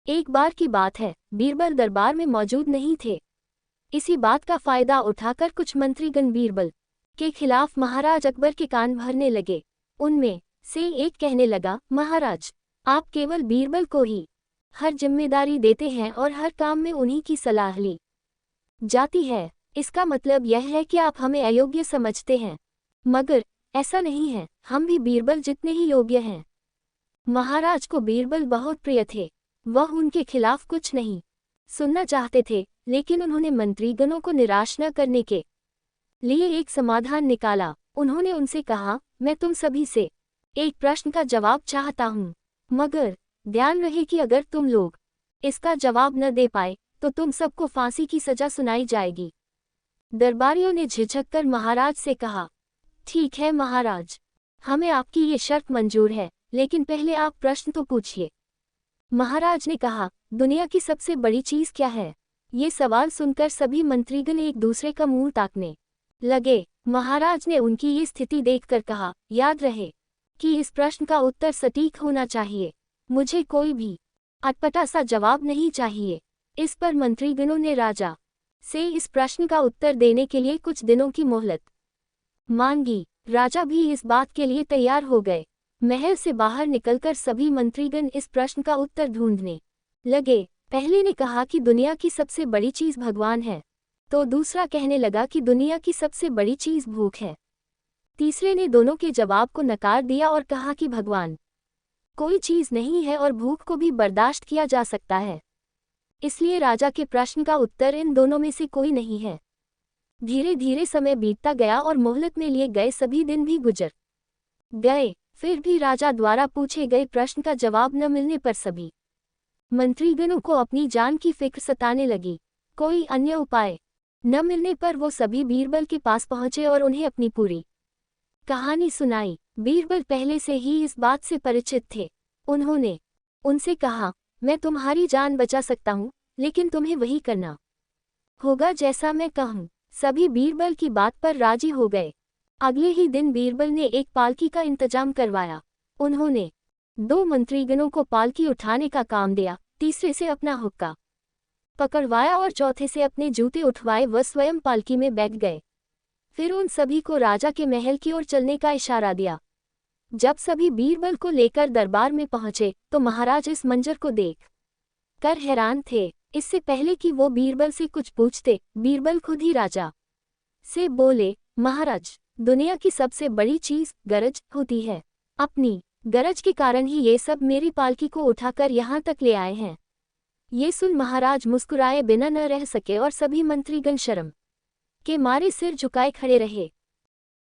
एक बार की बात है, बीरबल दरबार में मौजूद नहीं थे। इसी बात का फायदा उठाकर कुछ मंत्रीगण बीरबल के खिलाफ महाराज अकबर के कान भरने लगे। उनमें से एक कहने लगा, महाराज, आप केवल बीरबल को ही हर जिम्मेदारी देते हैं और हर काम में उन्हीं की सलाह ली जाती है। इसका मतलब यह है कि आप हमें अयोग्य समझते हैं। मगर ऐसा नहीं है, हम भी बीरबल जितने ही योग्य हैं। महाराज को बीरबल बहुत प्रिय थे। वह उनके खिलाफ कुछ नहीं सुनना चाहते थे, लेकिन उन्होंने मंत्रीगणों को निराश न करने के लिए एक समाधान निकाला। उन्होंने उनसे कहा, मैं तुम सभी से एक प्रश्न का जवाब चाहता हूँ, मगर ध्यान रहे कि अगर तुम लोग इसका जवाब न दे पाए तो तुम सबको फांसी की सजा सुनाई जाएगी। दरबारियों ने झिझककर महाराज से कहा, ठीक है महाराज, हमें आपकी ये शर्त मंजूर है, लेकिन पहले आप प्रश्न तो पूछिए। महाराज ने कहा, दुनिया की सबसे बड़ी चीज क्या है? ये सवाल सुनकर सभी मंत्रीगण एक दूसरे का मुंह ताकने लगे। महाराज ने उनकी ये स्थिति देखकर कहा, याद रहे कि इस प्रश्न का उत्तर सटीक होना चाहिए। मुझे कोई भी अटपटा सा जवाब नहीं चाहिए। इस पर मंत्रीगणों ने राजा से इस प्रश्न का उत्तर देने के लिए कुछ दिनों की मोहलत मांगी। राजा भी इस बात के लिए तैयार हो गए। महल से बाहर निकलकर सभी मंत्रीगण इस प्रश्न का उत्तर ढूंढने लगे। पहले ने कहा कि दुनिया की सबसे बड़ी चीज भगवान है, तो दूसरा कहने लगा कि दुनिया की सबसे बड़ी चीज भूख है। तीसरे ने दोनों के जवाब को नकार दिया और कहा कि भगवान कोई चीज नहीं है और भूख को भी बर्दाश्त किया जा सकता है। इसलिए राजा के प्रश्न का उत्तर इन दोनों में से कोई नहीं है। धीरे धीरे समय बीतता गया और मोहलत में लिए गए सभी दिन भी गुजर गए। फिर भी राजा द्वारा पूछे गए प्रश्न का जवाब न मिलने पर सभी मंत्रीगणों को अपनी जान की फिक्र सताने लगी। कोई अन्य उपाय न मिलने पर वो सभी बीरबल के पास पहुंचे और उन्हें अपनी पूरी कहानी सुनाई। बीरबल पहले से ही इस बात से परिचित थे। उन्होंने उनसे कहा, मैं तुम्हारी जान बचा सकता हूँ, लेकिन तुम्हें वही करना होगा जैसा मैं कहूँ। सभी बीरबल की बात पर राजी हो गए। अगले ही दिन बीरबल ने एक पालकी का इंतजाम करवाया। उन्होंने 2 मंत्रीगणों को पालकी उठाने का काम दिया, तीसरे से अपना हुक्का पकड़वाया और चौथे से अपने जूते उठवाए व स्वयं पालकी में बैठ गए। फिर उन सभी को राजा के महल की ओर चलने का इशारा दिया। जब सभी बीरबल को लेकर दरबार में पहुंचे तो महाराज इस मंजर को देख कर हैरान थे। इससे पहले कि वो बीरबल से कुछ पूछते, बीरबल खुद ही राजा से बोले, महाराज, दुनिया की सबसे बड़ी चीज गरज होती है। अपनी गरज के कारण ही ये सब मेरी पालकी को उठाकर यहाँ तक ले आए हैं। ये सुन महाराज मुस्कुराए बिना न रह सके और सभी मंत्रीगण शर्म के मारे सिर झुकाए खड़े रहे।